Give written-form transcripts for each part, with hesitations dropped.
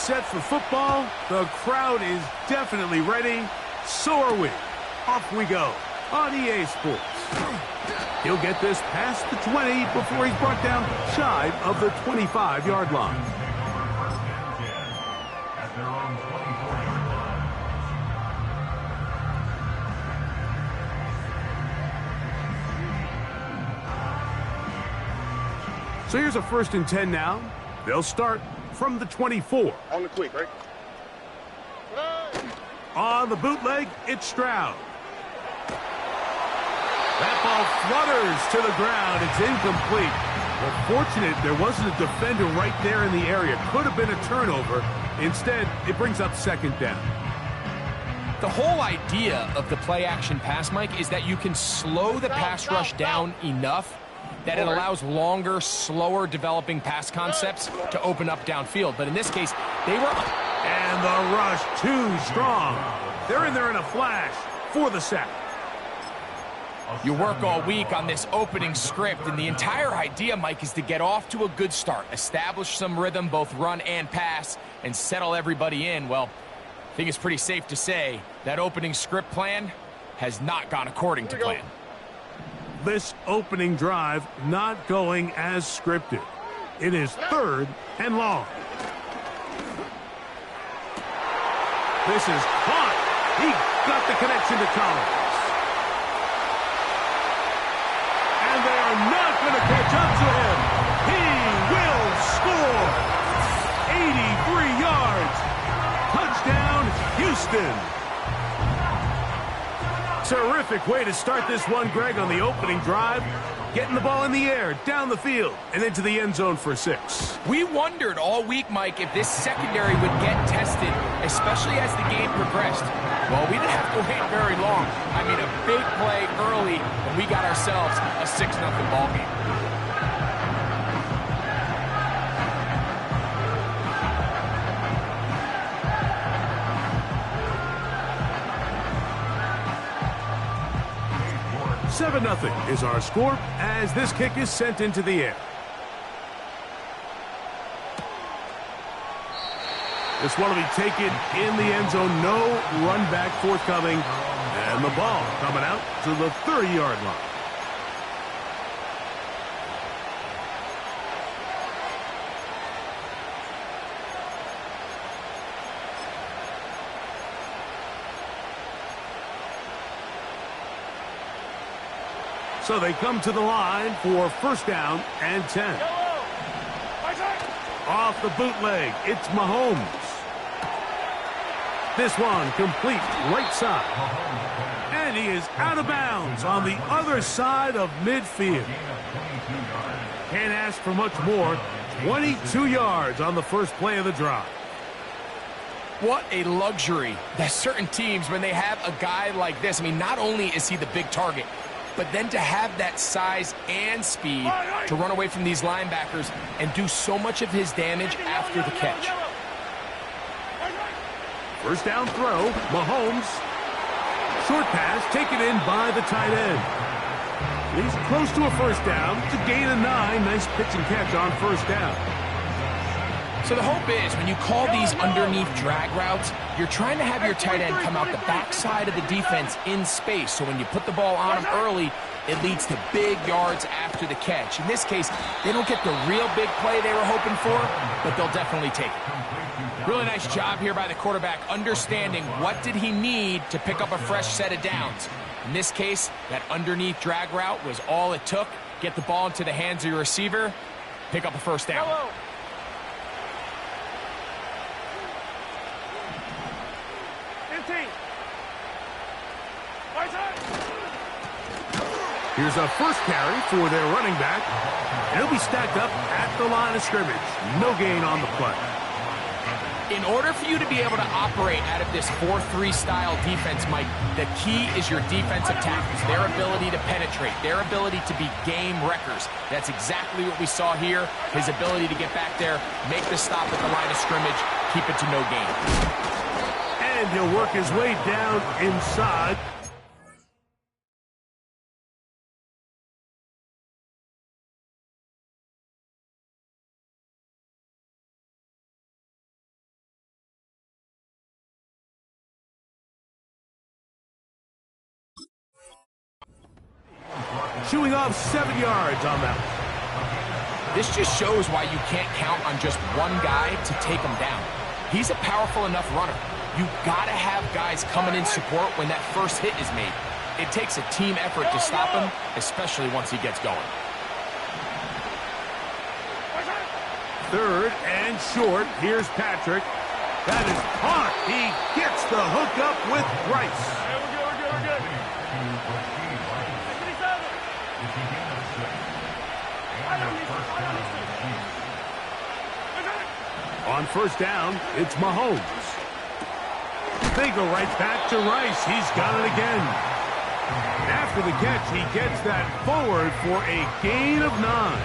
set for football. The crowd is definitely ready. So are we. Off we go on EA Sports. He'll get this past the 20 before he's brought down shy of the 25-yard line. So here's a 1st and 10 now. They'll start from the 24. On the quick, right? On the bootleg, it's Stroud. That ball flutters to the ground. It's incomplete. Well, fortunate there wasn't a defender right there in the area. Could have been a turnover. Instead, it brings up 2nd down. The whole idea of the play-action pass, Mike, is that you can slow the pass rush down enough that it allows longer, slower developing pass concepts to open up downfield. But in this case, they were... And the rush too strong. They're in there in a flash for the sack. You work all week on this opening script, and the entire idea, Mike, is to get off to a good start, establish some rhythm, both run and pass, and settle everybody in. Well, I think it's pretty safe to say that opening script plan has not gone according to plan. This opening drive not going as scripted. It is 3rd and long. This is caught. He got the connection to Collins. And they are not going to catch up to him. He will score. 83 yards. Touchdown, Houston. Terrific way to start this one, Greg, on the opening drive. Getting the ball in the air, down the field, and into the end zone for 6. We wondered all week, Mike, if this secondary would get tested, especially as the game progressed. Well, we didn't have to wait very long. I mean, a big play early, and we got ourselves a 6-0 ball game. Seven 0 is our score as this kick is sent into the air. This one will be taken in the end zone. No run back forthcoming. And the ball coming out to the 30-yard line. So they come to the line for 1st down and 10. Off the bootleg, it's Mahomes. This one complete right side. And he is out of bounds on the other side of midfield. Can't ask for much more. 22 yards on the first play of the drive. What a luxury that certain teams, when they have a guy like this, I mean, not only is he the big target, but then to have that size and speed to run away from these linebackers and do so much of his damage after the catch. 1st down throw, Mahomes. Short pass taken in by the tight end. He's close to a 1st down to gain a 9. Nice pitch and catch on 1st down. So the hope is when you call these underneath drag routes, you're trying to have your tight end come out the backside of the defense in space. So when you put the ball on him early, it leads to big yards after the catch. In this case, they don't get the real big play they were hoping for, but they'll definitely take it. Really nice job here by the quarterback, understanding what did he need to pick up a fresh set of downs. In this case, that underneath drag route was all it took. Get the ball into the hands of your receiver, pick up a 1st down. Here's a 1st carry for their running back. And he'll be stacked up at the line of scrimmage. No gain on the play. In order for you to be able to operate out of this 4-3 style defense, Mike, the key is your defensive tackles, their ability to penetrate, their ability to be game wreckers. That's exactly what we saw here. His ability to get back there, make the stop at the line of scrimmage, keep it to no gain. And he'll work his way down inside. chewing off 7 yards on that one. This just shows why you can't count on just one guy to take him down. He's a powerful enough runner. You gotta have guys coming in support when that first hit is made. It takes a team effort to stop him, especially once he gets going. 3rd and short. Here's Patrick. That is caught. He gets the hookup with Rice. We're good. On 1st down, it's Mahomes. They go right back to Rice. He's got it again. After the catch, he gets that forward for a gain of 9.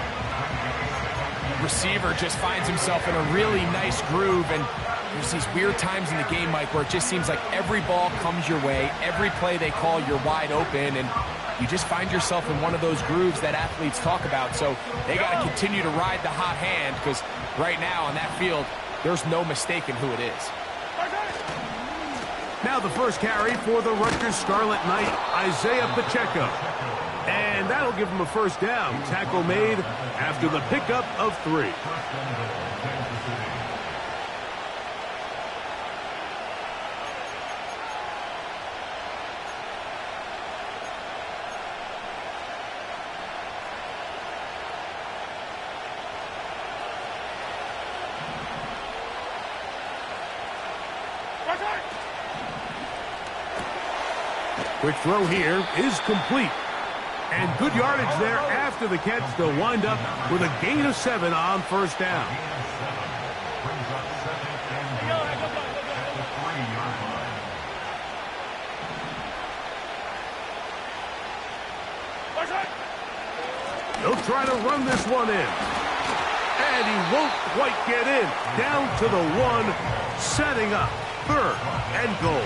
Receiver just finds himself in a really nice groove, and there's these weird times in the game, Mike, where it just seems like every ball comes your way, every play they call, you're wide open, and you just find yourself in one of those grooves that athletes talk about. So they got to continue to ride the hot hand, because right now on that field, there's no mistaking who it is. Now the first carry for the Rutgers Scarlet Knight, Isaiah Pacheco. And that'll give him a 1st down. Tackle made after the pickup of 3. Quick throw here is complete. And good yardage there after the catch to wind up with a gain of 7 on 1st down. He'll try to run this one in. And he won't quite get in. Down to the 1, setting up 3rd and goal.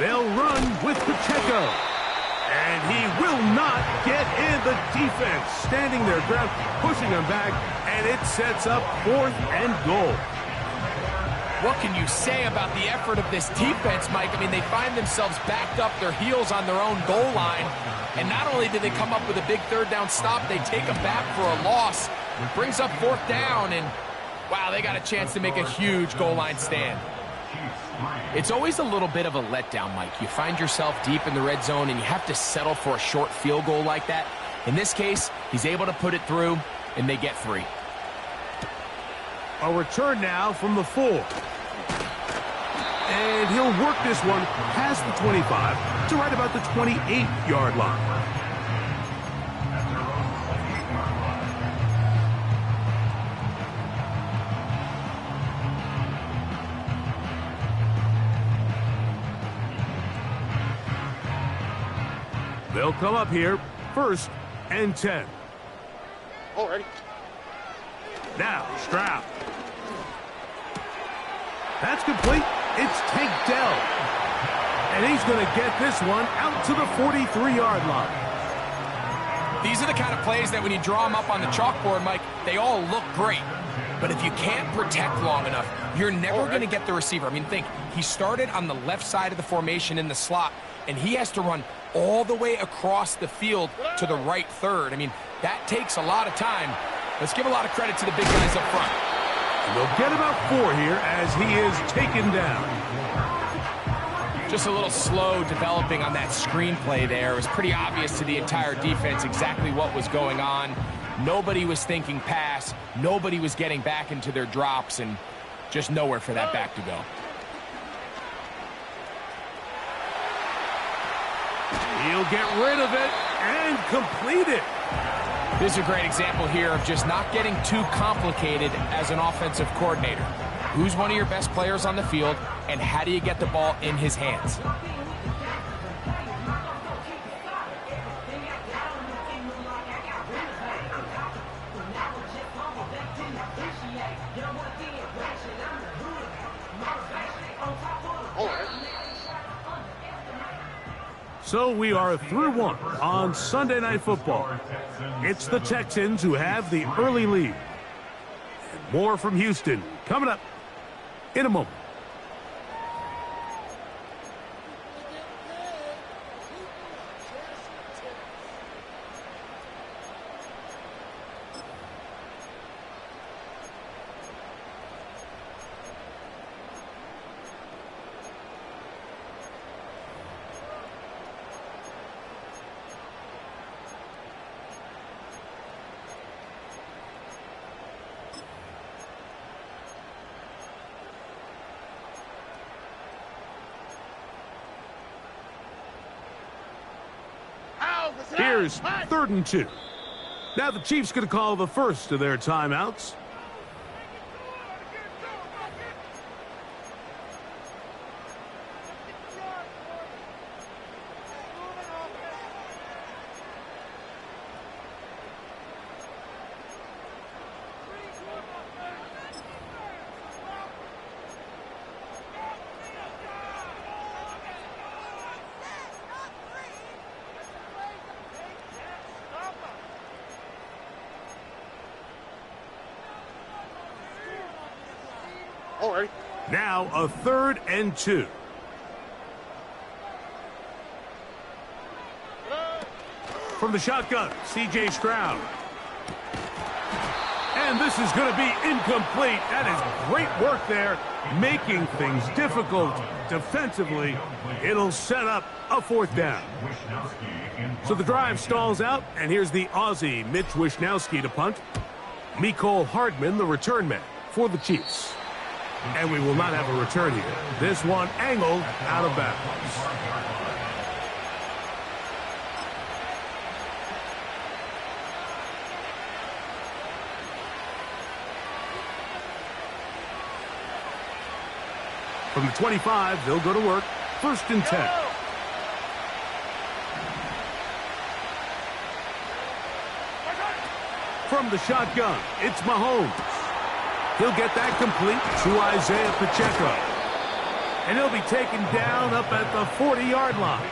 They'll run with Pacheco. And he will not get in. The defense standing their ground, pushing him back, and it sets up 4th and goal. What can you say about the effort of this defense, Mike? I mean, they find themselves backed up their heels on their own goal line. And not only did they come up with a big 3rd down stop, they take them back for a loss. It brings up 4th down, and wow, they got a chance to make a huge goal line stand. It's always a little bit of a letdown, Mike. You find yourself deep in the red zone, and you have to settle for a short field goal like that. In this case, he's able to put it through, and they get 3. A return now from the 4. And he'll work this one past the 25 to right about the 28-yard line. They'll come up here, 1st and 10. Already. Now, Stroud. That's complete. It's Tank Dell. And he's going to get this one out to the 43-yard line. These are the kind of plays that when you draw them up on the chalkboard, Mike, they all look great. But if you can't protect long enough, you're never going to get the receiver. I mean, think, he started on the left side of the formation in the slot, and he has to run all the way across the field to the right 3rd. I mean, that takes a lot of time. Let's give a lot of credit to the big guys up front. And they'll get about 4 here as he is taken down. Just a little slow developing on that screenplay there. It was pretty obvious to the entire defense exactly what was going on. Nobody was thinking pass. Nobody was getting back into their drops, and just nowhere for that back to go. He'll get rid of it and complete it. This is a great example here of just not getting too complicated as an offensive coordinator. Who's one of your best players on the field, and how do you get the ball in his hands? So we are through one on Sunday Night Football. It's the Texans who have the early lead. And more from Houston coming up in a moment. Here's 3rd and 2. Now the Chiefs going to call the first of their timeouts. Alright. Now a 3rd and 2. From the shotgun, C.J. Stroud. And this is going to be incomplete. That is great work there, making things difficult defensively. It'll set up a 4th down. So the drive stalls out, and here's the Aussie, Mitch Wishnowsky, to punt. Mecole Hardman, the return man for the Chiefs. And we will not have a return here. This one angled out of bounds. From the 25, they'll go to work. 1st and 10. From the shotgun, it's Mahomes. He'll get that complete to Isaiah Pacheco. And he'll be taken down up at the 40-yard line.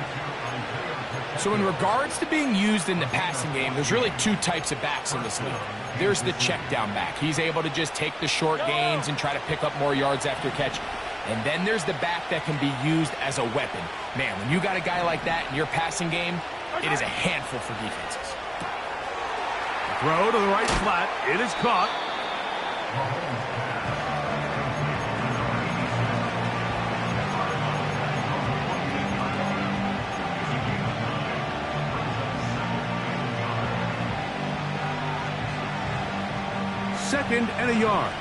So in regards to being used in the passing game, there's really 2 types of backs in this league. There's the check down back. He's able to just take the short gains and try to pick up more yards after catch. And then there's the back that can be used as a weapon. Man, when you got a guy like that in your passing game, it is a handful for defenses. Throw to the right flat. It is caught. Second and a yard.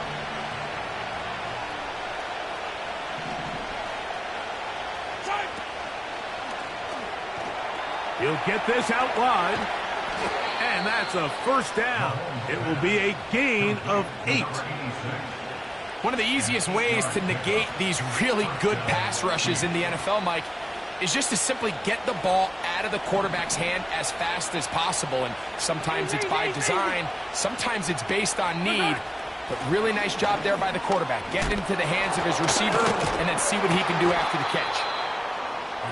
He'll get this out wide. And that's a 1st down. It will be a gain of 8. One of the easiest ways to negate these really good pass rushes in the NFL, Mike, is just to simply get the ball out of the quarterback's hand as fast as possible. And sometimes it's by design, sometimes it's based on need. But really nice job there by the quarterback, getting into the hands of his receiver and then see what he can do after the catch.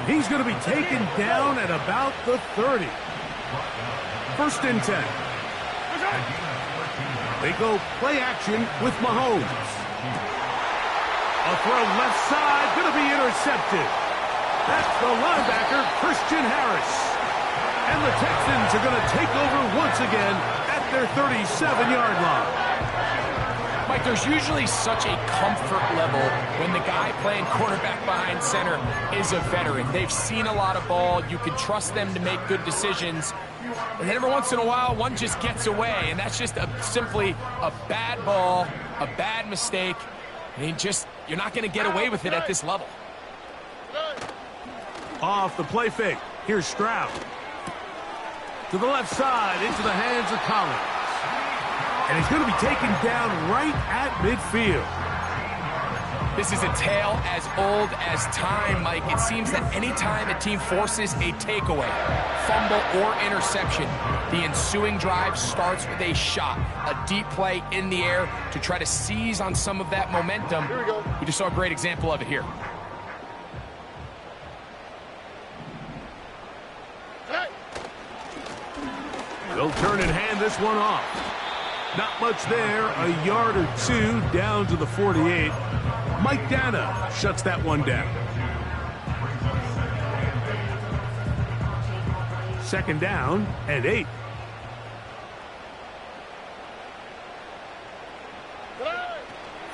He's going to be taken down at about the 30. 1st and 10. They go play action with Mahomes. A throw left side, going to be intercepted. That's the linebacker, Christian Harris. And the Texans are going to take over once again at their 37-yard line. Mike, there's usually such a comfort level when the guy playing quarterback behind center is a veteran. They've seen a lot of ball. You can trust them to make good decisions. And then every once in a while, one just gets away. And that's just simply a bad ball, a bad mistake. And you're not going to get away with it at this level. Off the play fake. Here's Stroud. To the left side, into the hands of Collins. And he's going to be taken down right at midfield. This is a tale as old as time, Mike. It seems that any time a team forces a takeaway, fumble, or interception, the ensuing drive starts with a shot, a deep play in the air to try to seize on some of that momentum. Here we go. We just saw a great example of it here. They'll turn and hand this one off. Not much there, a yard or two down to the 48. Mike Dana shuts that one down. Second down and 8.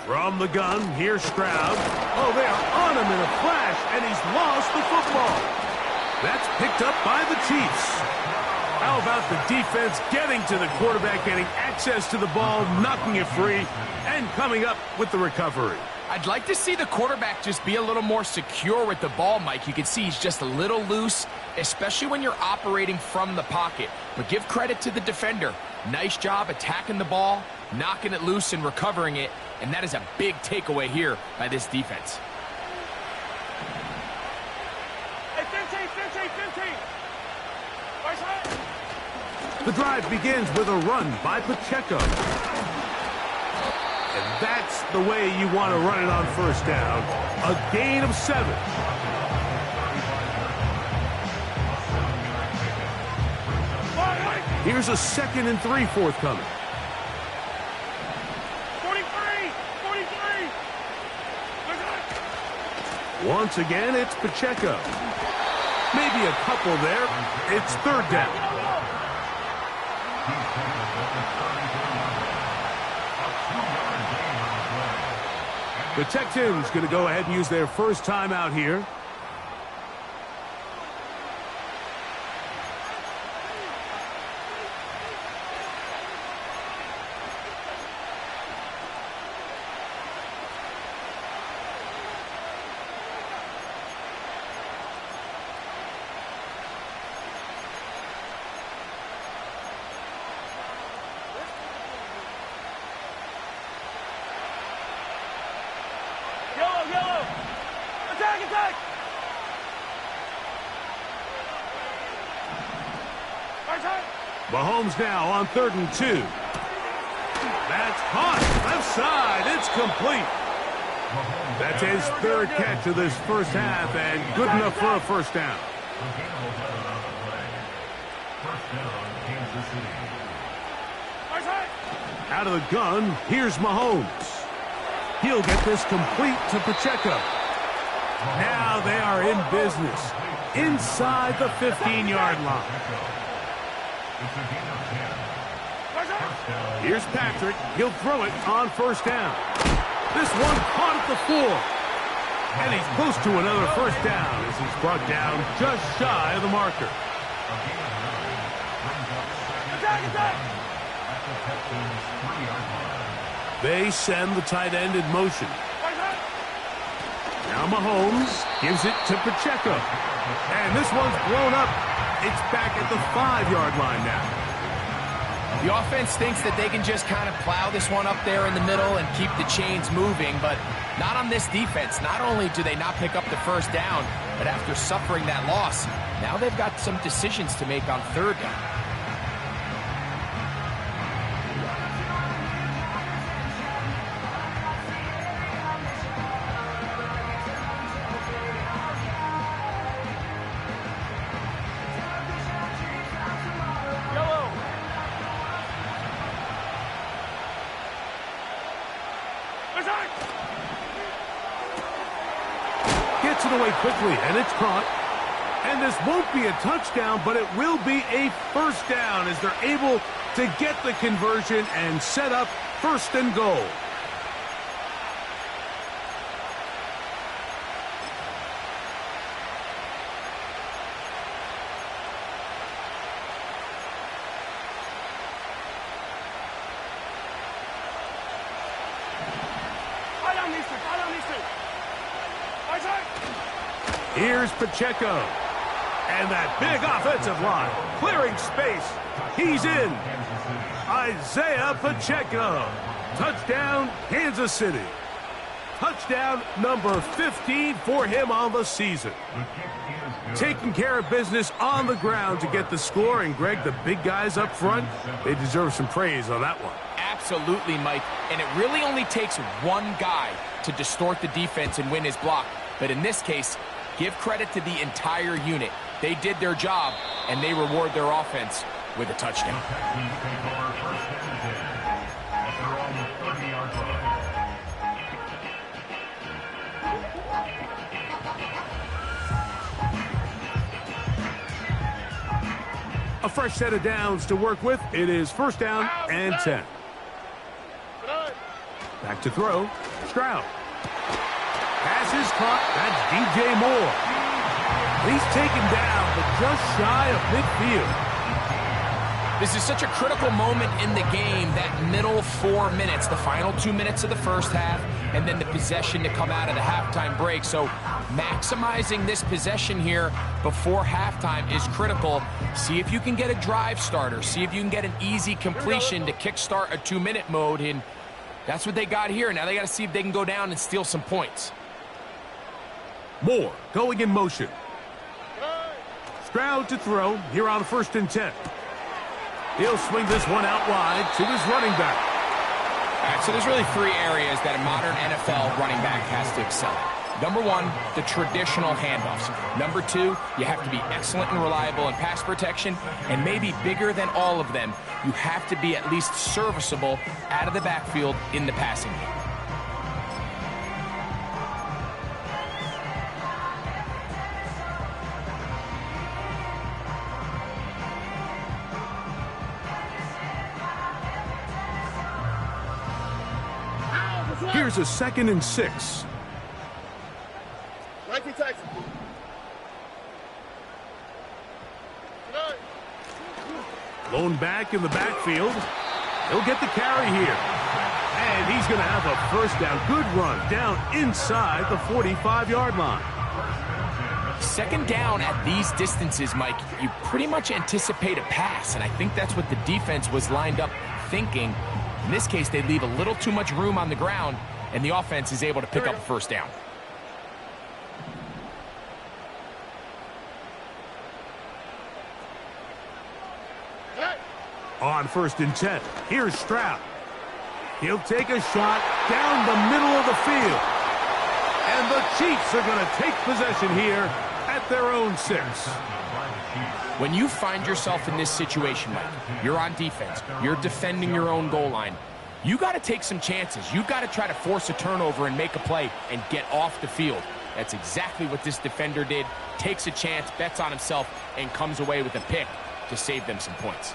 From the gun, here's Stroud. Oh, they are on him in a flash, and he's lost the football. That's picked up by the Chiefs. How about the defense getting to the quarterback, getting access to the ball, knocking it free, and coming up with the recovery? I'd like to see the quarterback just be a little more secure with the ball, Mike. You can see he's just a little loose, especially when you're operating from the pocket. But give credit to the defender. Nice job attacking the ball, knocking it loose and recovering it, and that is a big takeaway here by this defense. Hey, 15. Right side. The drive begins with a run by Pacheco. And that's the way you want to run it on first down. A gain of 7. Here's a 2nd and 3 forthcoming. 43. Once again, it's Pacheco. Maybe a couple there. It's 3rd down. The Texans going to go ahead and use their first timeout here. Yellow. Attack. Right side. Mahomes now on 3rd and 2. That's caught. Left side. It's complete. That's his 3rd catch of this first half, and good enough for a first down. Right side. Out of the gun, here's Mahomes. He'll get this complete to Pacheco. Now they are in business inside the 15-yard line. Here's Patrick. He'll throw it on first down. This one caught at the 4. And he's close to another first down as he's brought down just shy of the marker. Attack. They send the tight end in motion. Now Mahomes gives it to Pacheco. And this one's blown up. It's back at the 5-yard line now. The offense thinks that they can just kind of plow this one up there in the middle and keep the chains moving, but not on this defense. Not only do they not pick up the first down, but after suffering that loss, now they've got some decisions to make on 3rd down. Gets it away quickly, and it's caught. And this won't be a touchdown, but it will be a first down as they're able to get the conversion and set up 1st and goal. Here's Pacheco. And that big offensive line clearing space. He's in. Isaiah Pacheco. Touchdown, Kansas City. Touchdown number 15 for him on the season. Taking care of business on the ground to get the score. And, Greg, the big guys up front, they deserve some praise on that one. Absolutely, Mike. And it really only takes one guy to distort the defense and win his block. But in this case, give credit to the entire unit. They did their job, and they reward their offense with a touchdown. A fresh set of downs to work with. It is first down and 10. Back to throw. Stroud. Pass is caught. That's DJ Moore. He's taken down, but just shy of midfield. This is such a critical moment in the game, that middle 4 minutes, the final 2 minutes of the first half, and then the possession to come out of the halftime break. So maximizing this possession here before halftime is critical. See if you can get a drive starter. See if you can get an easy completion to kickstart a 2-minute mode, and that's what they got here. Now they got to see if they can go down and steal some points. Moore going in motion. Stroud to throw here on 1st and 10. He'll swing this one out wide to his running back. All right, so there's really 3 areas that a modern NFL running back has to excel at. Number 1, the traditional handoffs. Number 2, you have to be excellent and reliable in pass protection. And maybe bigger than all of them, you have to be at least serviceable out of the backfield in the passing game. Here's a 2nd and 6. Lone back in the backfield. He'll get the carry here. And he's going to have a first down. Good run down inside the 45-yard line. 2nd down at these distances, Mike, you pretty much anticipate a pass, and I think that's what the defense was lined up thinking. In this case, they leave a little too much room on the ground, and the offense is able to pick up a first down. On 1st and 10, here's Stroud. He'll take a shot down the middle of the field. And the Chiefs are going to take possession here at their own 6. When you find yourself in this situation, Mike, you're on defense, you're defending your own goal line, you got to take some chances. You've got to try to force a turnover and make a play and get off the field. That's exactly what this defender did. Takes a chance, bets on himself, and comes away with a pick to save them some points.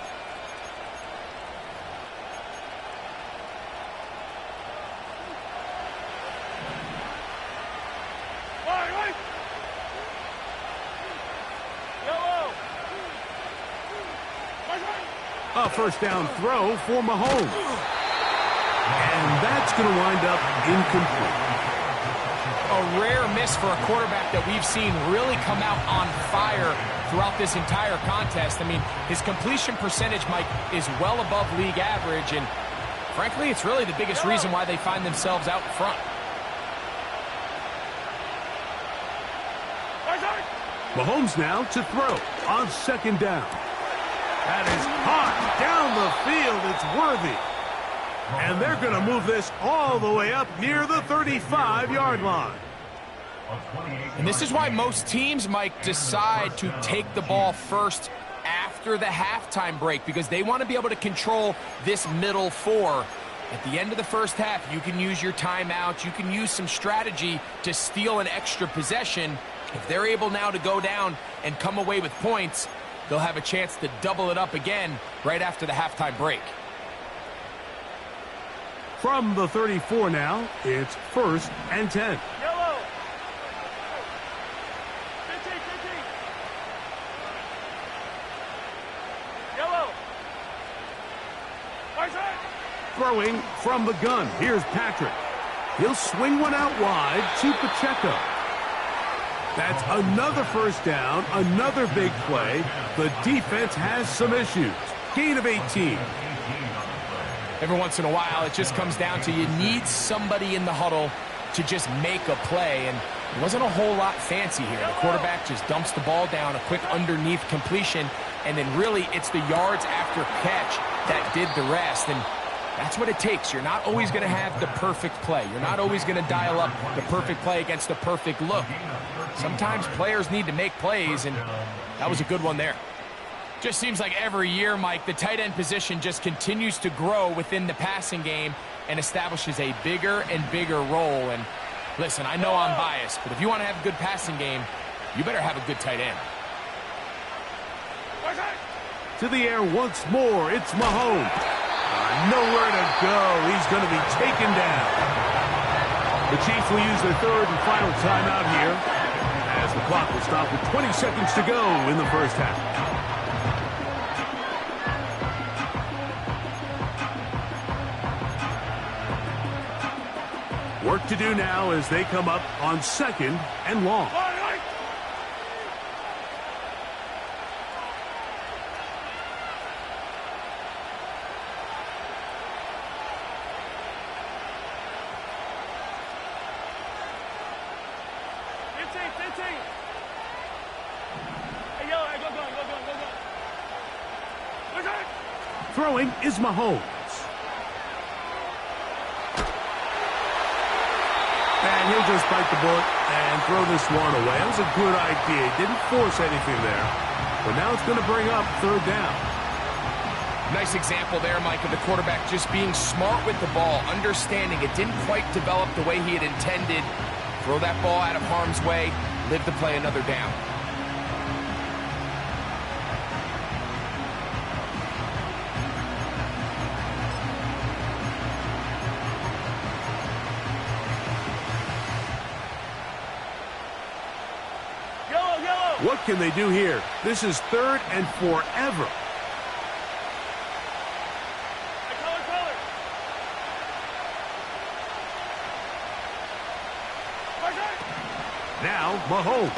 A first down throw for Mahomes. And that's going to wind up incomplete. A rare miss for a quarterback that we've seen really come out on fire throughout this entire contest. I mean, his completion percentage, Mike, is well above league average, and frankly, it's really the biggest reason why they find themselves out in front. Mahomes now to throw on 2nd down. That is hot down the field. It's worthy. And they're going to move this all the way up near the 35-yard line. And this is why most teams, Mike, decide to take the ball first after the halftime break, because they want to be able to control this middle 4. At the end of the first half, you can use your timeout. You can use some strategy to steal an extra possession. If they're able now to go down and come away with points, they'll have a chance to double it up again right after the halftime break. From the 34 now, it's 1st and 10. Yellow. 15. Yellow. Right side. Throwing from the gun. Here's Patrick. He'll swing one out wide to Pacheco. That's another first down, another big play. The defense has some issues. Gain of 18. Every once in a while, it just comes down to you need somebody in the huddle to just make a play, and it wasn't a whole lot fancy here. The quarterback just dumps the ball down, a quick underneath completion, and then really it's the yards after catch that did the rest, and that's what it takes. You're not always going to have the perfect play. You're not always going to dial up the perfect play against the perfect look. Sometimes players need to make plays, and that was a good one there. Just seems like every year, Mike, the tight end position just continues to grow within the passing game and establishes a bigger and bigger role. And listen, I know I'm biased, but if you want to have a good passing game, you better have a good tight end. To the air once more, it's Mahomes. Nowhere to go. He's going to be taken down. The Chiefs will use their third and final timeout here, as the clock will stop with 20 seconds to go in the first half. Work to do now as they come up on second and long. Throwing is Mahomes. And he'll just bite the bullet and throw this one away. That was a good idea. He didn't force anything there. But now it's going to bring up third down. Nice example there, Mike, of the quarterback just being smart with the ball, understanding it didn't quite develop the way he had intended. Throw that ball out of harm's way, live to play another down. What can they do here? This is third and forever. Now Mahomes.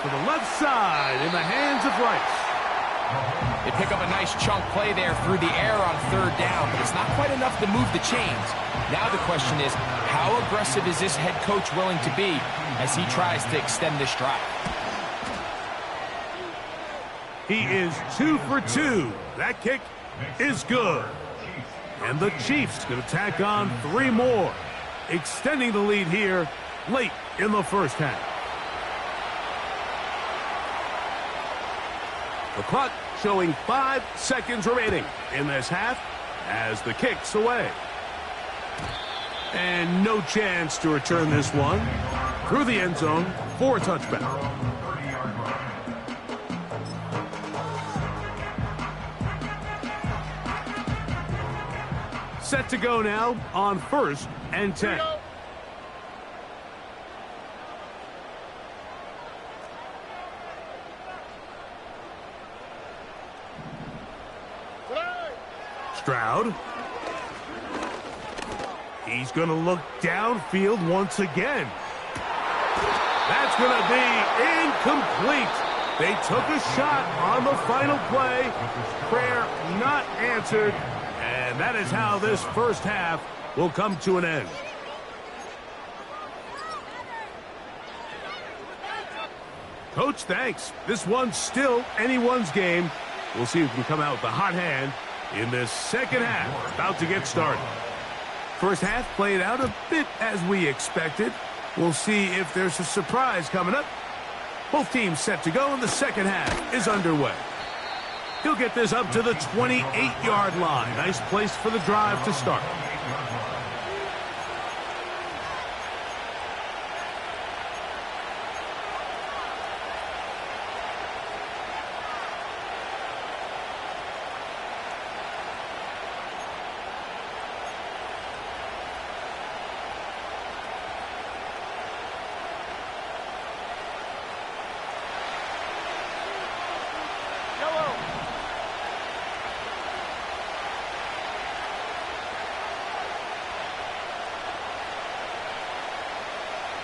To the left side in the hands of Rice. They pick up a nice chunk play there through the air on third down, but it's not quite enough to move the chains. Now the question is, how aggressive is this head coach willing to be as he tries to extend this drive? He is 2 for 2. That kick is good. And the Chiefs going to tack on 3 more, extending the lead here late in the first half. The clock showing 5 seconds remaining in this half as the kick's away. And no chance to return this one through the end zone for a touchback. Set to go now on 1st and 10. Stroud. He's going to look downfield once again. That's going to be incomplete. They took a shot on the final play. Prayer not answered. And that is how this first half will come to an end. Coach, thanks. This one's still anyone's game. We'll see who can come out with the hot hand in this second half. About to get started. First half played out a bit as we expected. We'll see if there's a surprise coming up. Both teams set to go, and the second half is underway. He'll get this up to the 28-yard line. Nice place for the drive to start.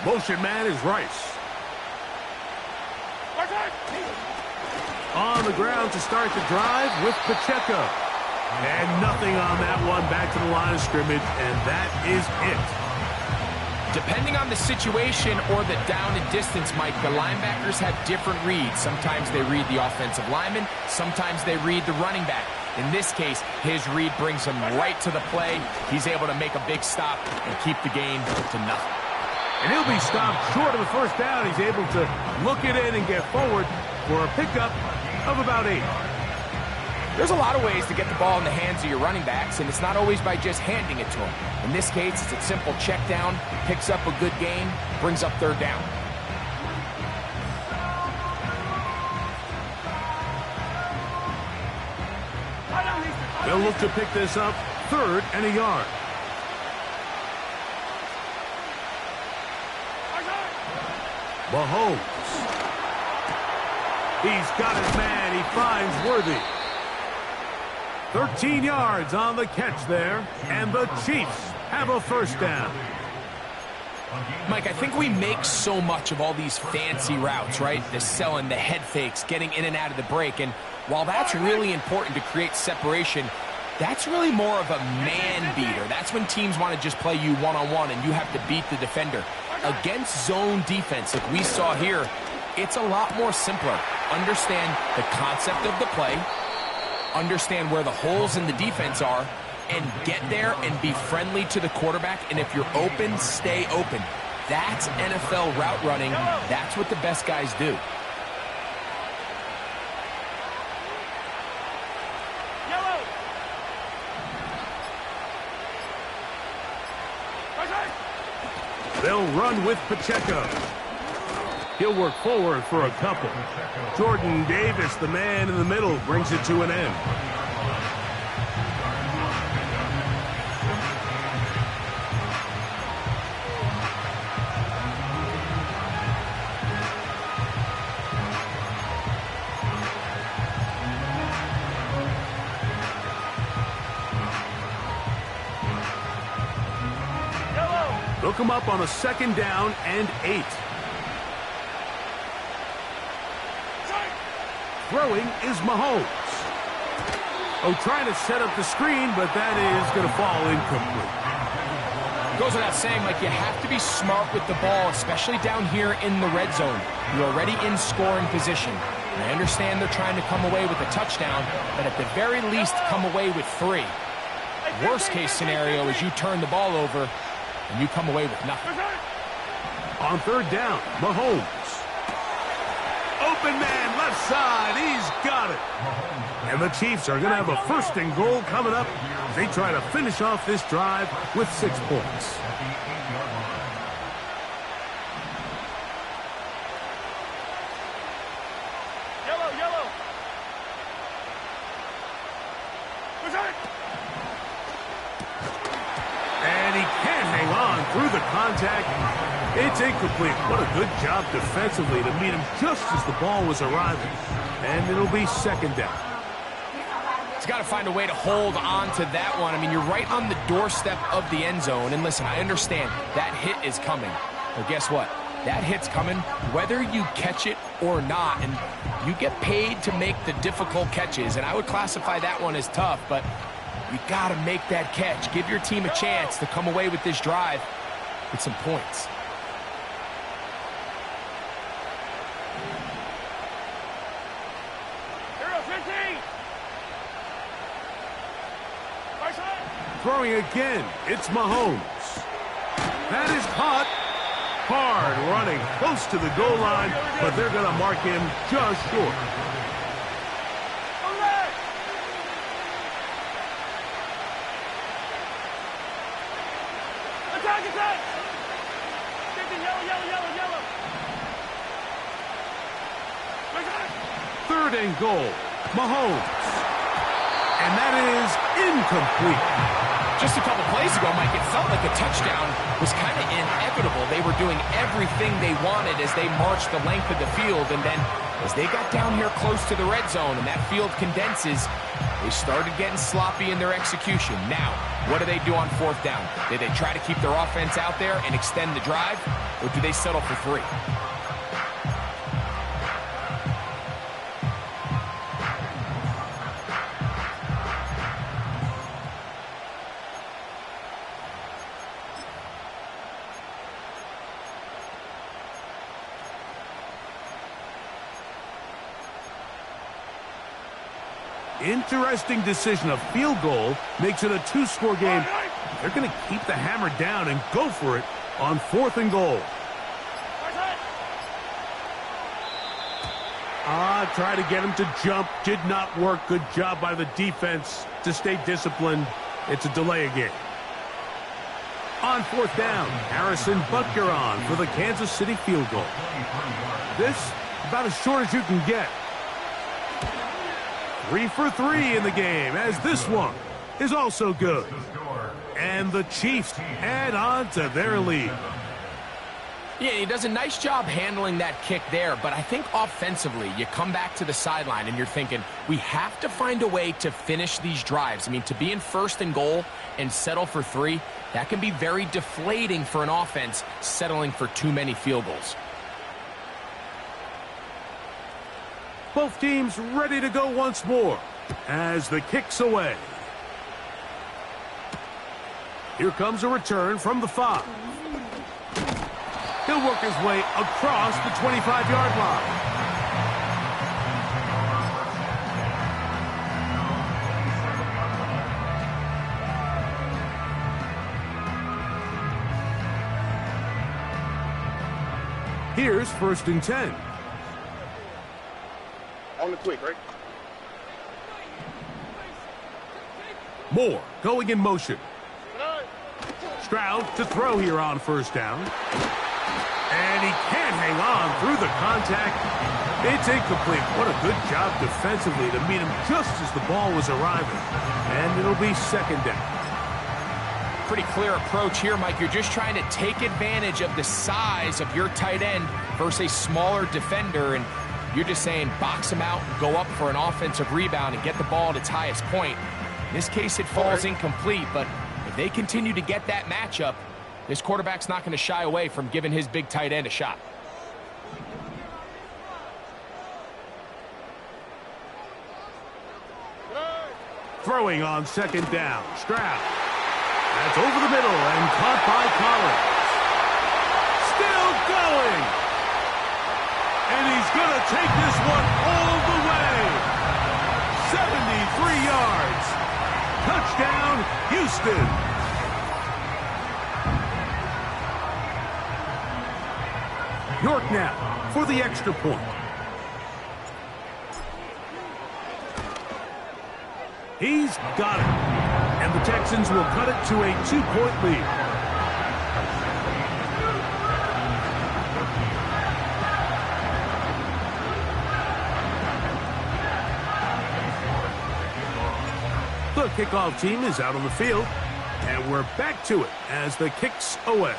Motion man is Rice. On the ground to start the drive with Pacheco. And nothing on that one. Back to the line of scrimmage, and that is it. Depending on the situation or the down and distance, Mike, the linebackers have different reads. Sometimes they read the offensive lineman. Sometimes they read the running back. In this case, his read brings him right to the play. He's able to make a big stop and keep the game to nothing. And he'll be stopped short of the first down. He's able to look it in and get forward for a pickup of about 8. There's a lot of ways to get the ball in the hands of your running backs, and it's not always by just handing it to them. In this case, it's a simple check down, picks up a good gain, brings up 3rd down. They'll look to pick this up 3rd and a yard. Mahomes. He's got his man. He finds Worthy. 13 yards on the catch there, and the Chiefs have a 1st down. Mike, I think we make so much of all these fancy routes, right? The selling, the head fakes, getting in and out of the break. And while that's really important to create separation, that's really more of a man beater. That's when teams want to just play you one-on-one and you have to beat the defender. Against zone defense, like we saw here, it's a lot more simpler. Understand the concept of the play, understand where the holes in the defense are, and get there and be friendly to the quarterback. And if you're open, stay open. That's NFL route running. That's what the best guys do. They'll run with Pacheco. He'll work forward for a couple. Jordan Davis, the man in the middle, brings it to an end. They'll come up on a 2nd down and 8. Throwing is Mahomes. Oh, trying to set up the screen, but that is going to fall incomplete. Goes without saying, Mike, you have to be smart with the ball, especially down here in the red zone. You're already in scoring position. I understand they're trying to come away with a touchdown, but at the very least, come away with 3. Worst case scenario is you turn the ball over and you come away with nothing. On 3rd down, Mahomes. Open man, left side. He's got it. And the Chiefs are going to have a 1st and goal coming up as they try to finish off this drive with 6 points. Yellow. And he can't hang on through the contact. It's incomplete. What a good job defensively to meet him just as the ball was arriving. And it'll be 2nd down. He's got to find a way to hold on to that one. I mean, you're right on the doorstep of the end zone. And listen, I understand that hit is coming. But guess what? That hit's coming whether you catch it or not. And you get paid to make the difficult catches. And I would classify that one as tough, but you got to make that catch. Give your team a chance to come away with this drive with some points. Throwing again, it's Mahomes. That is caught. Hard running, close to the goal line, but they're going to mark him just short. Attack! 3rd and goal, Mahomes. And that is incomplete. Just a couple plays ago, Mike, it felt like a touchdown was kind of inevitable. They were doing everything they wanted as they marched the length of the field. And then as they got down here close to the red zone and that field condenses, they started getting sloppy in their execution. Now, what do they do on 4th down? Do they try to keep their offense out there and extend the drive, or do they settle for 3? Interesting decision. A field goal makes it a 2-score game. They're going to keep the hammer down and go for it on 4th and goal. Try to get him to jump. Did not work. Good job by the defense to stay disciplined. It's a delay again. On fourth down, Harrison Butker on for the Kansas City field goal. This, about as short as you can get. 3 for 3 in the game, as this one is also good. And the Chiefs add on to their lead. Yeah, he does a nice job handling that kick there, but I think offensively, you come back to the sideline and you're thinking, we have to find a way to finish these drives. I mean, to be in first and goal and settle for 3, that can be very deflating for an offense settling for too many field goals. Both teams ready to go once more as the kick's away. Here comes a return from the 5. He'll work his way across the 25-yard line. Here's 1st and 10. On the quick, right? Moore going in motion. Stroud to throw here on 1st down. And he can't hang on through the contact. It's incomplete. What a good job defensively to meet him just as the ball was arriving. And it'll be 2nd down. Pretty clear approach here, Mike. You're just trying to take advantage of the size of your tight end versus a smaller defender, and you're just saying box him out, go up for an offensive rebound, and get the ball at its highest point. In this case, it falls incomplete, but if they continue to get that matchup, this quarterback's not going to shy away from giving his big tight end a shot. Throwing on 2nd down. Stroud. That's over the middle and caught by Collins. Still going. And he's going to take this one all the way. 73 yards. Touchdown, Houston. York now for the extra point. He's got it. And the Texans will cut it to a 2-point lead. The kickoff team is out on the field. And we're back to it as the kick's away.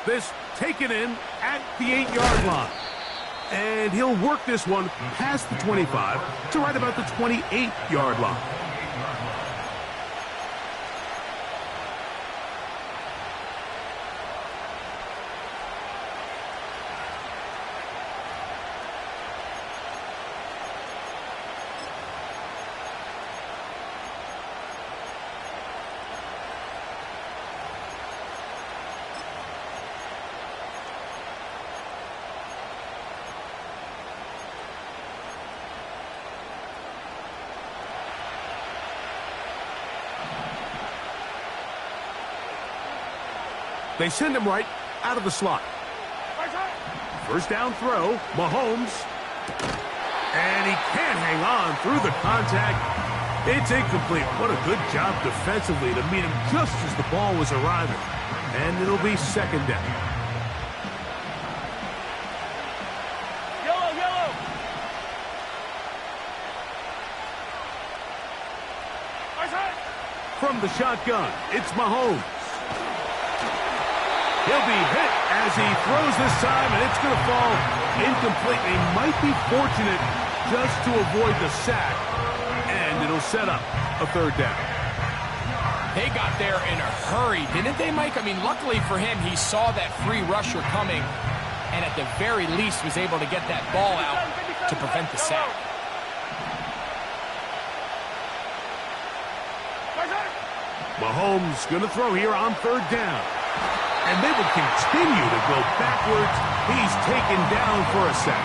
This taken in at the 8-yard line. And he'll work this one past the 25 to right about the 28-yard line. They send him right out of the slot. 1st down throw, Mahomes. And he can't hang on through the contact. It's incomplete. What a good job defensively to meet him just as the ball was arriving. And it'll be 2nd down. Yellow, yellow. From the shotgun, it's Mahomes. He'll be hit as he throws this time, and it's going to fall incomplete. They might be fortunate just to avoid the sack, and it'll set up a 3rd down. They got there in a hurry, didn't they, Mike? I mean, luckily for him, he saw that free rusher coming, and at the very least was able to get that ball out to prevent the sack. Mahomes going to throw here on 3rd down. And they will continue to go backwards. He's taken down for a sack.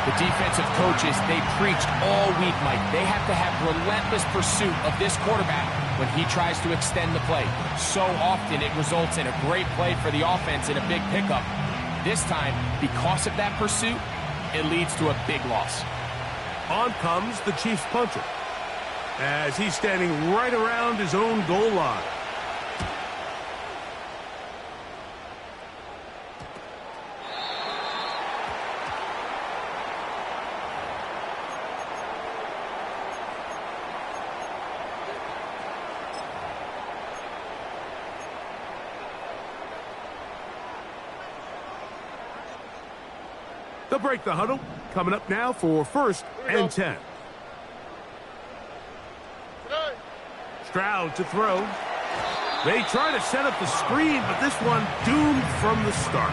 The defensive coaches, they preached all week, Mike. They have to have relentless pursuit of this quarterback when he tries to extend the play. So often it results in a great play for the offense and a big pickup. This time, because of that pursuit, it leads to a big loss. On comes the Chiefs punter, as he's standing right around his own goal line. They'll break the huddle. Coming up now for 1st and 10. Stroud to throw. They try to set up the screen, but this one doomed from the start.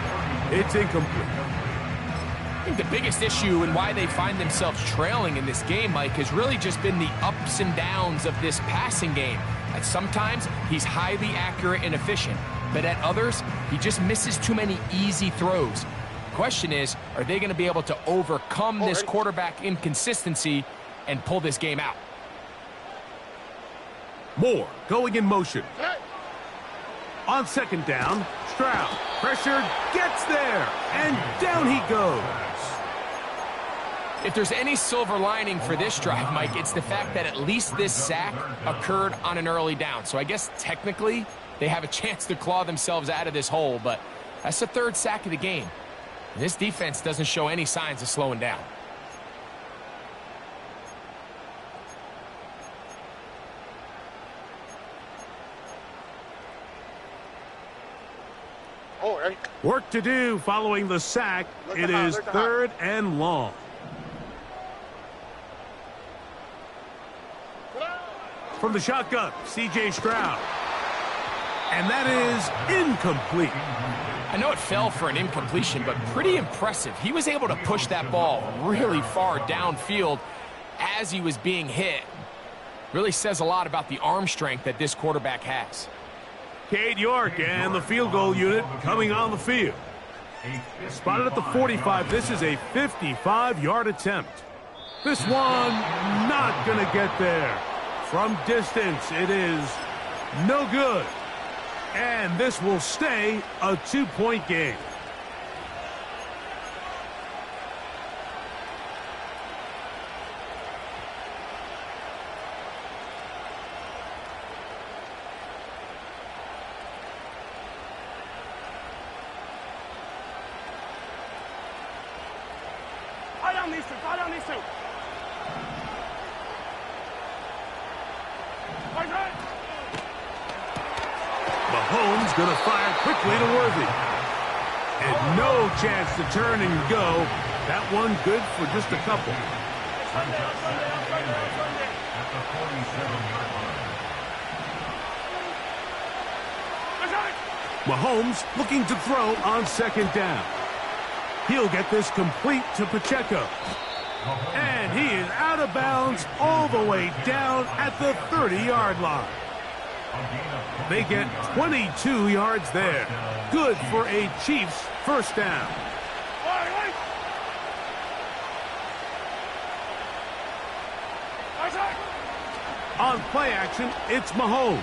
It's incomplete. I think the biggest issue and why they find themselves trailing in this game, Mike, has really just been the ups and downs of this passing game. At sometimes, he's highly accurate and efficient, but at others, he just misses too many easy throws. Question is, are they going to be able to overcome this quarterback inconsistency and pull this game out? Moore going in motion. On 2nd down, Stroud, pressured, gets there, and down he goes. If there's any silver lining for this drive, Mike, it's the fact that at least this sack occurred on an early down. So I guess technically they have a chance to claw themselves out of this hole, but that's the 3rd sack of the game. This defense doesn't show any signs of slowing down. Work to do following the sack. It is 3rd and long. From the shotgun, C.J. Stroud. And that is incomplete. I know it fell for an incompletion, but pretty impressive. He was able to push that ball really far downfield as he was being hit. Really says a lot about the arm strength that this quarterback has. Cade York and the field goal unit coming on the field. Spotted at the 45. This is a 55-yard attempt. This one not going to get there. From distance, it is no good. And this will stay a 2-point game. Fire on these two. Mahomes going to fire quickly to Worthy. And no chance to turn and go. That one good for just a couple. Mahomes looking to throw on 2nd down. He'll get this complete to Pacheco. And he is out of bounds all the way down at the 30-yard line. They get 22 yards there. Good for a Chiefs 1st down. On play action, it's Mahomes.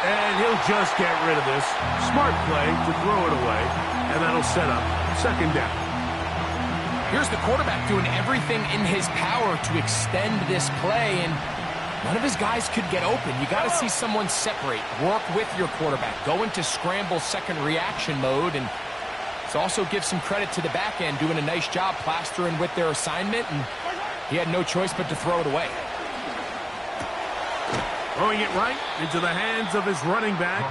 And he'll just get rid of this. Smart play to throw it away. And that'll set up 2nd down. Here's the quarterback doing everything in his power to extend this play, and none of his guys could get open. You got to see someone separate, work with your quarterback, go into scramble second reaction mode, and it's also give some credit to the back end doing a nice job plastering with their assignment, and he had no choice but to throw it away. Throwing it right into the hands of his running back.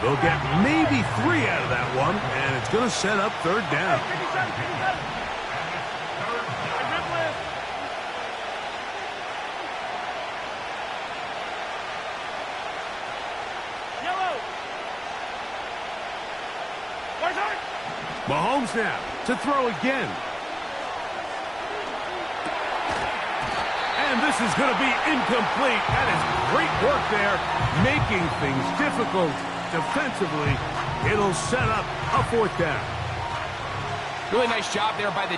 They'll get maybe 3 out of that one, and it's going to set up 3rd down. Mahomes now to throw again. And this is going to be incomplete. That is great work there, making things difficult defensively. It'll set up a 4th down. Really nice job there by the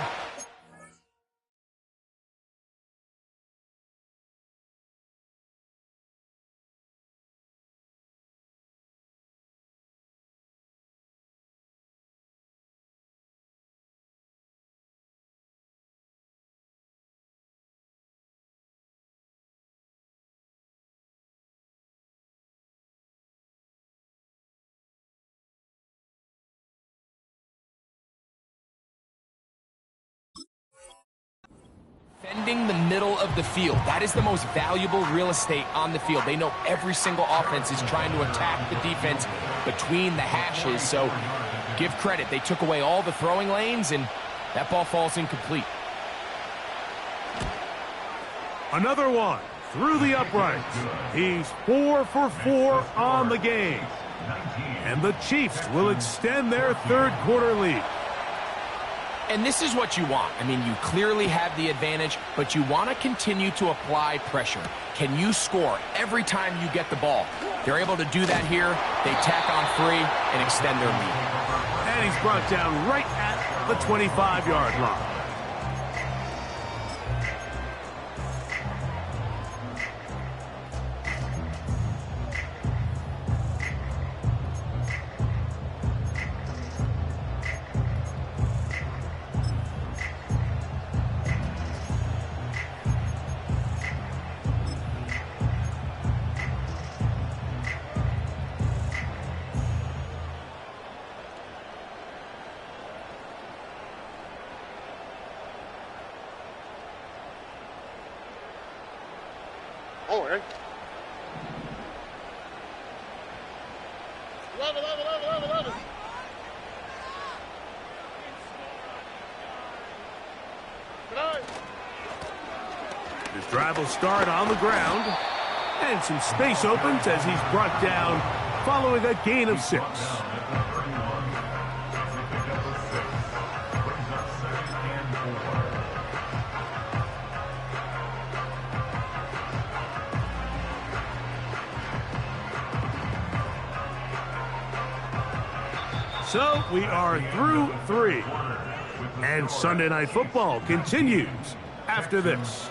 defending the middle of the field. That is the most valuable real estate on the field. They know every single offense is trying to attack the defense between the hashes, so give credit. They took away all the throwing lanes, and that ball falls incomplete. Another one through the uprights. He's 4 for 4 on the game. And the Chiefs will extend their third quarter lead. And this is what you want. I mean, you clearly have the advantage, but you want to continue to apply pressure. Can you score every time you get the ball? They're able to do that here. They tack on 3 and extend their lead. And he's brought down right at the 25-yard line. Oh, eh? Love it. His drive will start on the ground. And some space opens as he's brought down following a gain of 6. So we are through 3. And Sunday Night Football continues after this.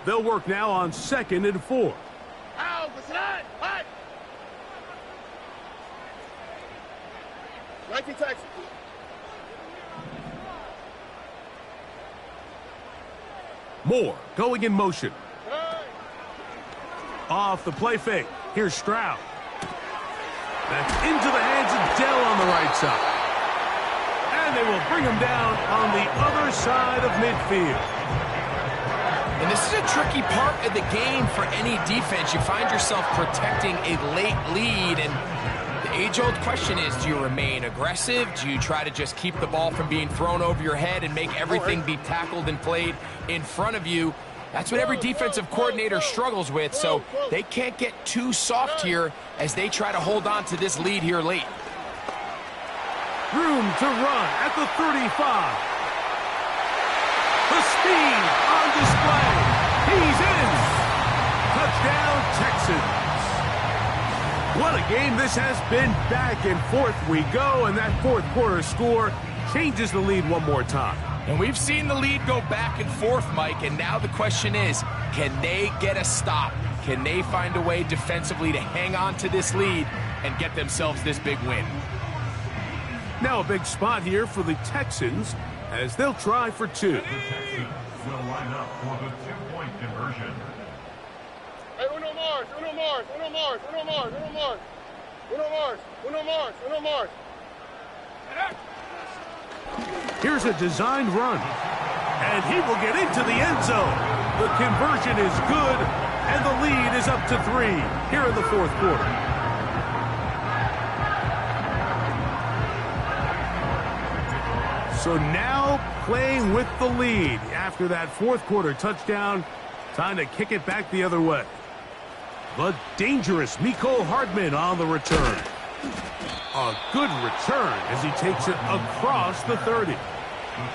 They'll work now on 2nd and 4. Moore going in motion. Off the play fake. Here's Stroud. That's into the hands of Dell on the right side. And they will bring him down on the other side of midfield. And this is a tricky part of the game for any defense. You find yourself protecting a late lead, and the age-old question is, do you remain aggressive? Do you try to just keep the ball from being thrown over your head and make everything be tackled and played in front of you? That's what every defensive coordinator struggles with, so they can't get too soft here as they try to hold on to this lead here late. Room to run at the 35. The speed on display. He's in. Touchdown, Texans. What a game this has been. Back and forth we go, and that fourth quarter score changes the lead one more time. And we've seen the lead go back and forth, Mike, and now the question is, can they get a stop? Can they find a way defensively to hang on to this lead and get themselves this big win? Now a big spot here for the Texans as they'll try for 2. The Texans will line up for the 2-point conversion. Hey, Uno Mars. Here's a designed run. And he will get into the end zone. The conversion is good, and the lead is up to 3 here in the fourth quarter. So now playing with the lead after that fourth quarter touchdown. Time to kick it back the other way. The dangerous Mecole Hardman on the return. A good return as he takes it across the 30. The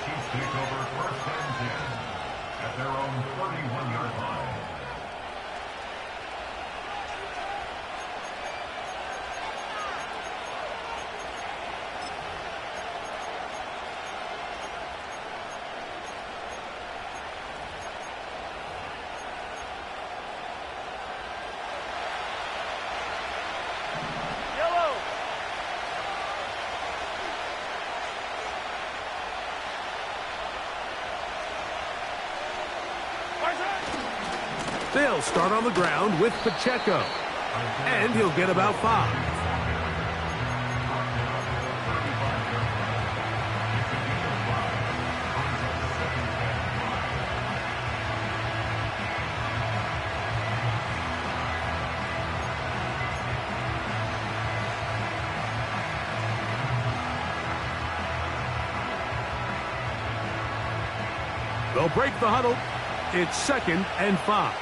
Chiefs take over first and 10 at their own 31-yard line. They'll start on the ground with Pacheco. And he'll get about 5. They'll break the huddle. It's 2nd and 5.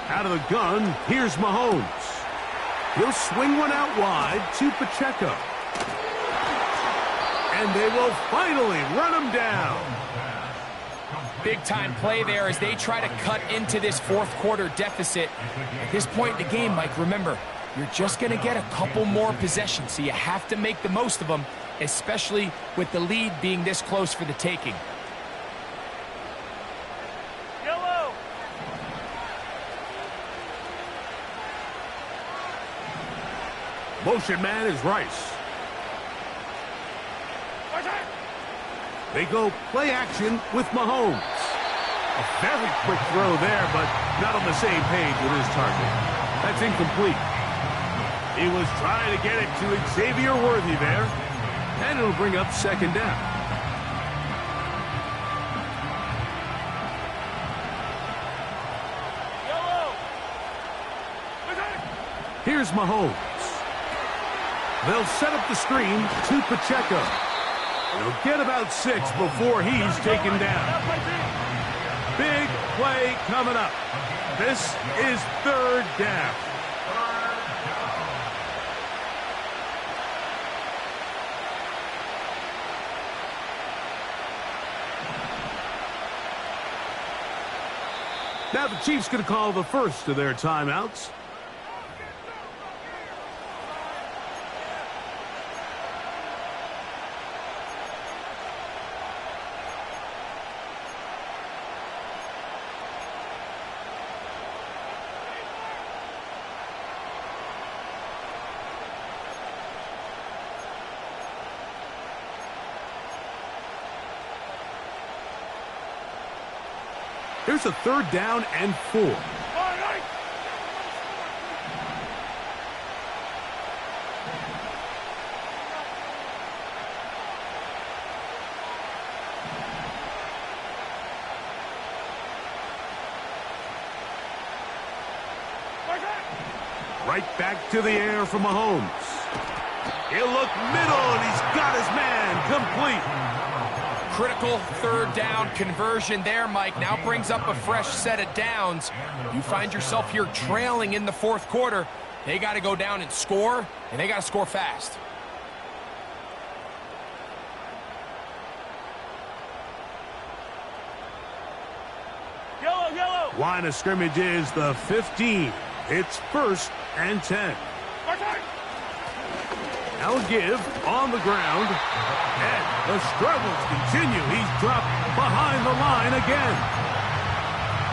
Out of the gun, here's Mahomes. He'll swing one out wide to Pacheco. And they will finally run him down. Big-time play there as they try to cut into this fourth-quarter deficit. At this point in the game, Mike, remember, you're just going to get a couple more possessions, so you have to make the most of them, especially with the lead being this close for the taking. Yellow. Motion man is Rice. They go play action with Mahomes. A very quick throw there, but not on the same page with his target. That's incomplete. He was trying to get it to Xavier Worthy there, and it'll bring up 2nd down. Here's Mahomes. They'll set up the screen to Pacheco. He'll get about 6 before he's taken down. Big play coming up. This is 3rd down. Now the Chiefs going to call the first of their timeouts. Here's a 3rd down and 4. Right back to the air for Mahomes. He'll look middle, and he's got his man complete. Critical 3rd down conversion there, Mike. Now brings up a fresh set of downs. You find yourself here trailing in the 4th quarter. They got to go down and score, and they got to score fast. Yellow. Line of scrimmage is the 15. It's 1st and 10. Now give on the ground. And the struggles continue. He's dropped behind the line again.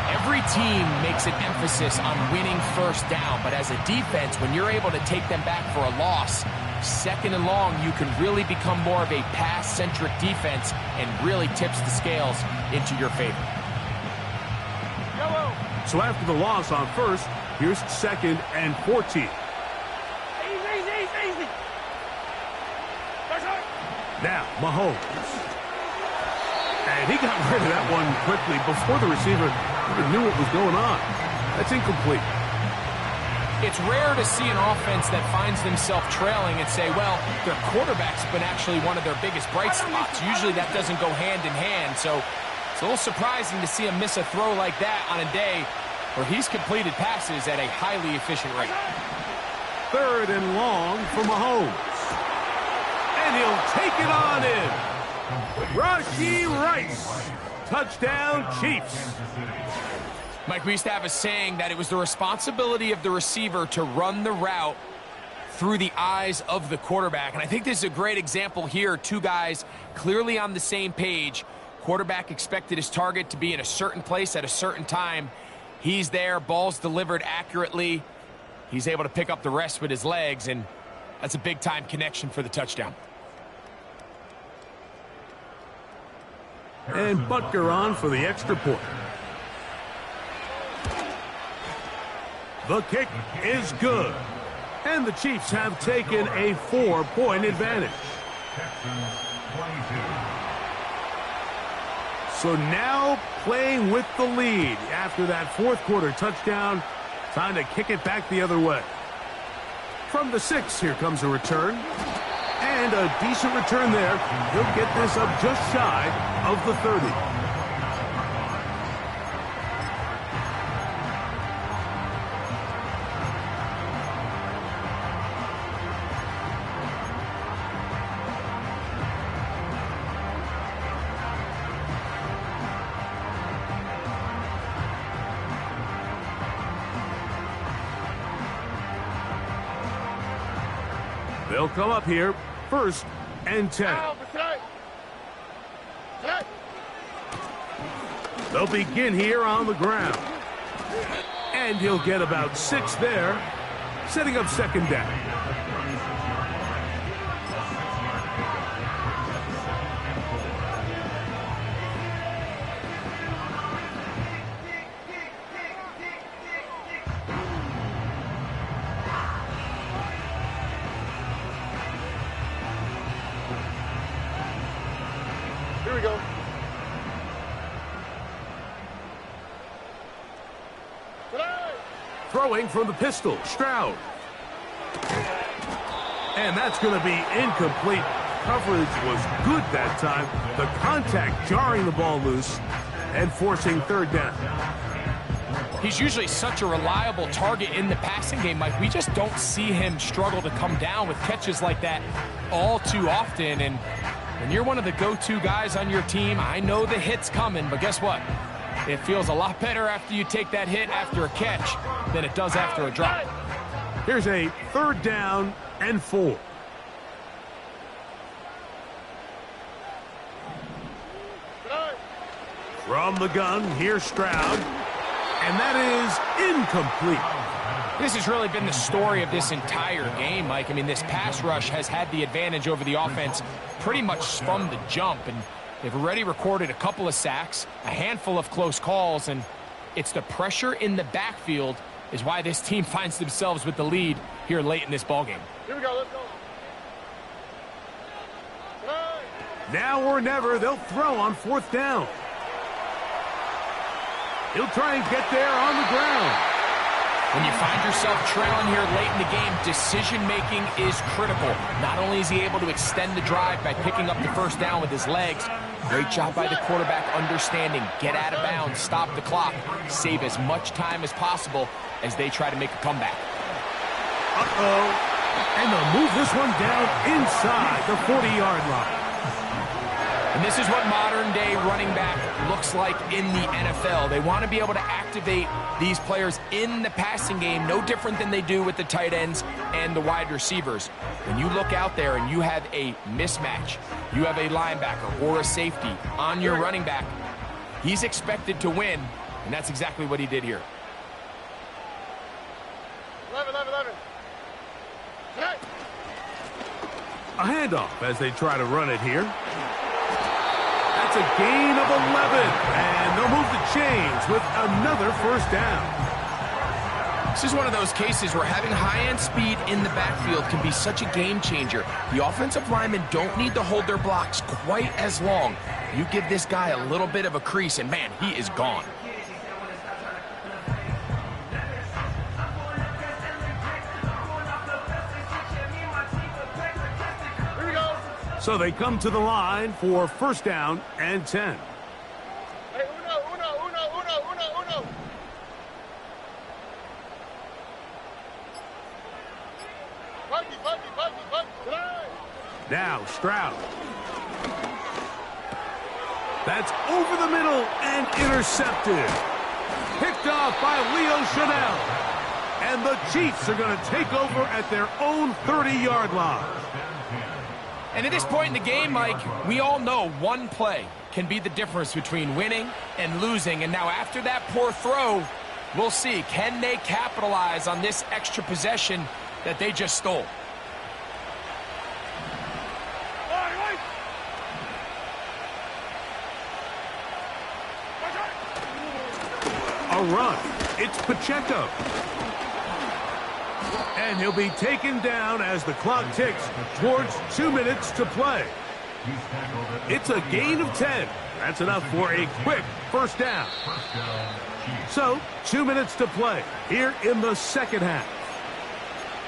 Every team makes an emphasis on winning 1st down, but as a defense, when you're able to take them back for a loss, 2nd and long, you can really become more of a pass-centric defense and really tips the scales into your favor. Yellow. So after the loss on 1st, here's 2nd and 14. Easy. Now, Mahomes. And he got rid of that one quickly before the receiver even knew what was going on. That's incomplete. It's rare to see an offense that finds themselves trailing and say, well, their quarterback's been actually one of their biggest bright spots. Usually that doesn't go hand in hand, so it's a little surprising to see him miss a throw like that on a day where he's completed passes at a highly efficient rate. 3rd and long for Mahomes. And he'll take it on in. Rashee Rice. Touchdown, Chiefs. Mike, we used to have a saying that it was the responsibility of the receiver to run the route through the eyes of the quarterback. And I think this is a great example here. 2 guys clearly on the same page. Quarterback expected his target to be in a certain place at a certain time. He's there, ball's delivered accurately. He's able to pick up the rest with his legs, and that's a big-time connection for the touchdown. And Butker on for the extra point. The kick is good. And the Chiefs have taken a 4-point advantage. So now playing with the lead after that fourth quarter touchdown. Time to kick it back the other way. From the 6, here comes a return. And a decent return there. He'll get this up just shy of the 30. They'll come up here, 1st and 10. They'll begin here on the ground. And he'll get about 6 there, setting up 2nd down. Here we go. Throwing from the pistol, Stroud. And that's going to be incomplete. Coverage was good that time. The contact jarring the ball loose and forcing 3rd down. He's usually such a reliable target in the passing game, Mike. We just don't see him struggle to come down with catches like that all too often. And when you're one of the go-to guys on your team, I know the hit's coming, but guess what? It feels a lot better after you take that hit after a catch than it does after a drop. Here's a 3rd down and 4. From the gun, here's Stroud. And that is incomplete. This has really been the story of this entire game, Mike. I mean, this pass rush has had the advantage over the offense pretty much from the jump. And they've already recorded a couple of sacks, a handful of close calls, and it's the pressure in the backfield is why this team finds themselves with the lead here late in this ballgame. Here we go, let's go. Now or never, they'll throw on 4th down. He'll try and get there on the ground. When you find yourself trailing here late in the game, decision-making is critical. Not only is he able to extend the drive by picking up the 1st down with his legs, great job by the quarterback understanding, get out of bounds, stop the clock, save as much time as possible as they try to make a comeback. And they'll move this one down inside the 40-yard line. And this is what modern-day running back looks like in the NFL. They want to be able to activate these players in the passing game, no different than they do with the tight ends and the wide receivers. When you look out there and you have a mismatch, you have a linebacker or a safety on your running back, he's expected to win, and that's exactly what he did here. 11. A handoff as they try to run it here. That's a gain of 11, and they'll move the chains with another 1st down. This is one of those cases where having high-end speed in the backfield can be such a game changer. The offensive linemen don't need to hold their blocks quite as long. You give this guy a little bit of a crease, and man, he is gone. Here we go. So they come to the line for 1st down and 10. Hey, uno. Party. Now Stroud. That's over the middle and intercepted. Picked off by Leo Chanel. And the Chiefs are going to take over at their own 30-yard line. And at this point in the game, Mike, we all know one play can be the difference between winning and losing. And now after that poor throw, we'll see, can they capitalize on this extra possession that they just stole? a run. It's Pacheco. And he'll be taken down as the clock ticks towards 2 minutes to play. It's a gain of 10. That's enough for a quick first down. So, 2 minutes to play here in the second half.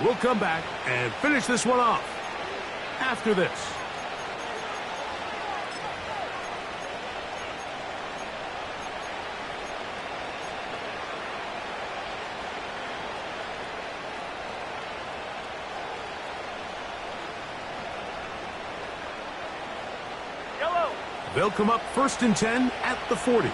We'll come back and finish this one off after this. They'll come up 1st and 10 at the 40.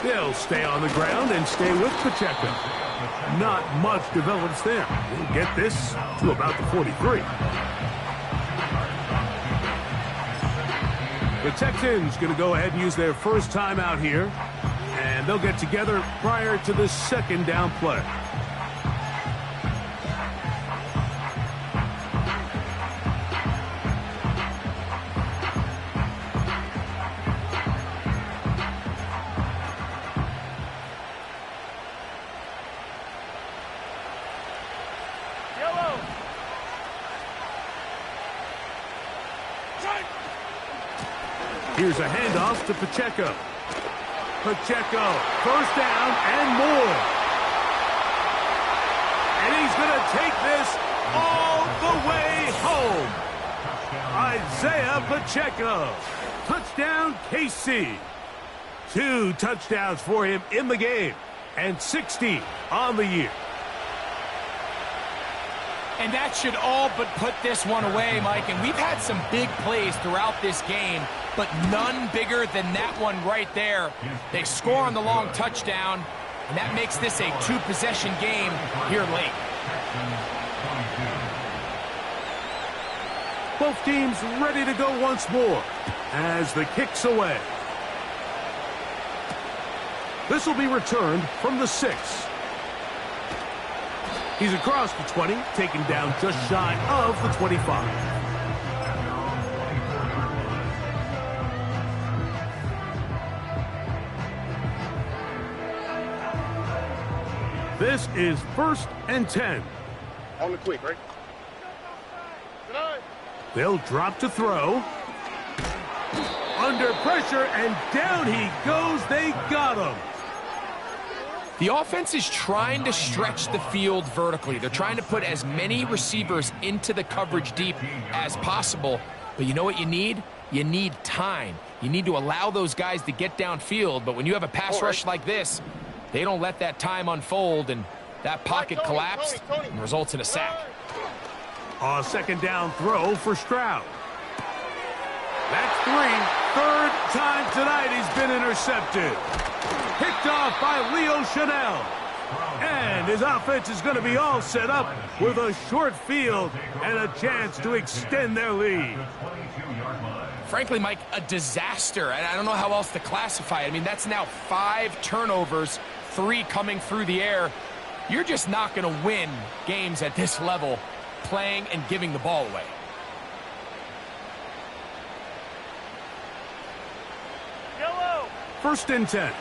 They'll stay on the ground and stay with Pacheco. Not much develops there. We'll get this to about the 43. The Texans going to go ahead and use their first timeout here. And they'll get together prior to the second down play. Here's a handoff to Pacheco. Pacheco, first down and more. And he's going to take this all the way home. Isaiah Pacheco. Touchdown, KC. 2 touchdowns for him in the game. And 60 on the year. And that should all but put this one away, Mike. And we've had some big plays throughout this game, but none bigger than that one right there. They score on the long touchdown, and that makes this a 2-possession game here late. Both teams ready to go once more as the kick's away. This will be returned from the 6. He's across the 20, taken down just shy of the 25. This is 1st and 10. On the quick, right? They'll drop to throw. Under pressure, and down he goes. They got him. The offense is trying to stretch the field vertically. They're trying to put as many receivers into the coverage deep as possible. But you know what you need? You need time. You need to allow those guys to get downfield. But when you have a pass rush like this, they don't let that time unfold, and that pocket collapsed and results in a sack. A second down throw for Stroud. That's 3. 3rd time tonight he's been intercepted. Picked off by Leo Chanel. And his offense is going to be all set up with a short field and a chance to extend their lead. Frankly, Mike, a disaster. And I don't know how else to classify it. I mean, that's now 5 turnovers, 3 coming through the air. You're just not going to win games at this level playing and giving the ball away. Yellow. 1st and 10.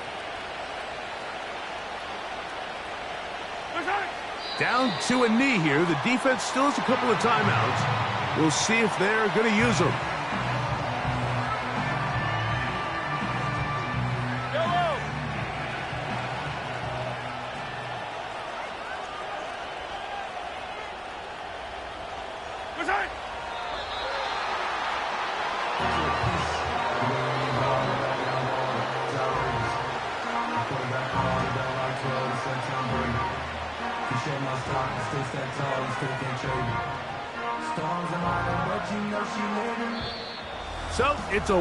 Down to a knee here. The defense still has a couple of timeouts. We'll see if they're going to use them. Yellow. So it's a